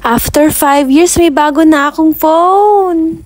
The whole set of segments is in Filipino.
After 5 years, may bago na akong phone.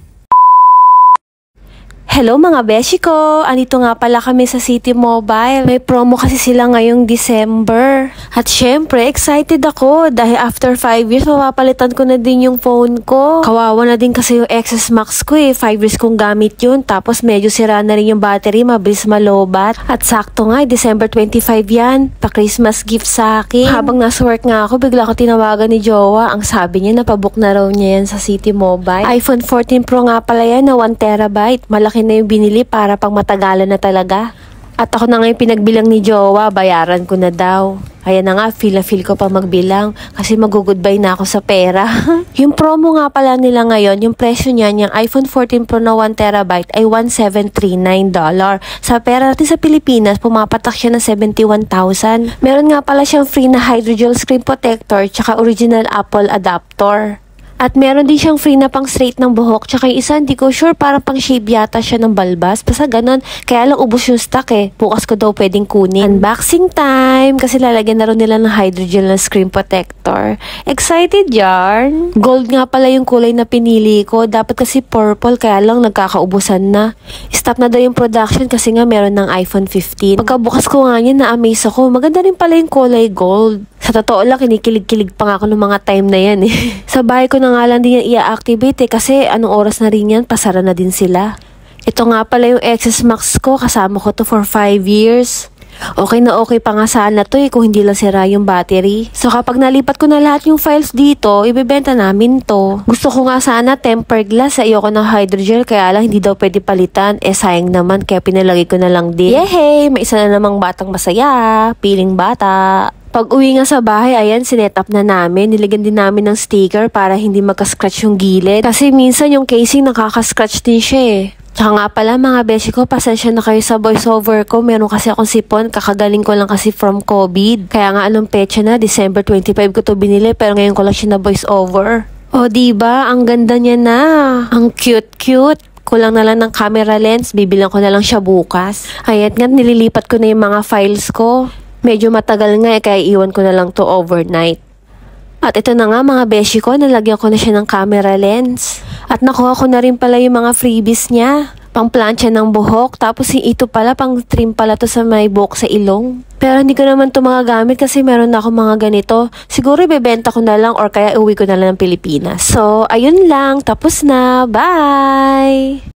Hello mga beshi ko! Andito nga pala kami sa City Mobile. May promo kasi sila ngayong December. At syempre, excited ako dahil after 5 years, mapapalitan ko na din yung phone ko. Kawawa na din kasi yung XS Max ko 5 years kong gamit yun. Tapos medyo sira na rin yung battery, mabilis malobat. At sakto nga, December 25 yan. Pa-Christmas gift sa akin. Habang nasa work nga ako, bigla ko tinawagan ni Jowa. Ang sabi niya, napabook na raw niya yan sa City Mobile. iPhone 14 Pro nga pala yan na 1 terabyte. Malaki na yung binili para pang matagalan na talaga. At ako na nga yung pinagbilang ni Jowa, bayaran ko na daw. Kaya na nga, feel ko pa magbilang kasi mag-goodbye na ako sa pera. Yung promo nga pala nila ngayon, yung presyo niyan, yung iPhone 14 Pro na 1 terabyte ay $1,739. Sa pera natin sa Pilipinas, pumapatak siya ng 71,000. Meron nga pala siyang free na hydrogel screen protector tsaka original Apple adapter. At meron din siyang free na pang straight ng buhok. Tsaka yung isa, hindi ko sure, parang pang shave yata siya ng balbas. Basta ganun. Kaya lang ubos yung stock Bukas ko daw pwedeng kunin. Unboxing time! Kasi lalagyan na rin nila ng hydrogel na screen protector. Excited yarn? Gold nga pala yung kulay na pinili ko. Dapat kasi purple, kaya lang nagkakaubusan na. Stop na daw yung production kasi nga meron ng iPhone 15. Pagkabukas ko nga niya, na-amaze ako. Maganda rin pala yung kulay gold. Sa totoo lang, kinikilig-kilig pa nga ako ng mga time na yan Sa bahay ko na nga lang din yan i-activate kasi anong oras na rin yan, pasara na din sila. Ito nga pala yung XS Max ko, kasama ko to for 5 years. Okay na okay pa nga sana to kung hindi lang sira yung battery. So kapag nalipat ko na lahat yung files dito, ibebenta namin to. Gusto ko nga sana tempered glass, ayoko ng hydrogel, kaya lang hindi daw pwede palitan. Sayang naman, kaya pinalagay ko na lang din. Yehey! May isa na namang batang masaya, piling bata. Pag uwi nga sa bahay, ayan, sinet up na namin. Nilagyan din namin ng sticker para hindi magka-scratch yung gilid. Kasi minsan yung casing nakaka-scratch din siya Tsaka nga pala mga beshi ko, pasensya na kayo sa voiceover ko. Meron kasi akong sipon, kakagaling ko lang kasi from COVID. Kaya nga anong petsa na, December 25 ko to binili, pero ngayon ko lang siya na voiceover. O diba, ang ganda niya na. Ang cute-cute. Kulang na lang ng camera lens, bibilang ko na lang siya bukas. Ayan nga, nililipat ko na yung mga files ko. Medyo matagal nga kaya iwan ko na lang to overnight. At ito na nga mga beshi ko, nalagyan ko na siya ng camera lens. At nakuha ko na rin pala yung mga freebies niya. Pang plancha ng buhok, tapos ito pala, pang trim pala to sa may buhok sa ilong. Pero hindi ko naman to mga gamit kasi meron na ako mga ganito. Siguro ibebenta ko na lang or kaya uwi ko na lang ng Pilipinas. So, ayun lang. Tapos na. Bye!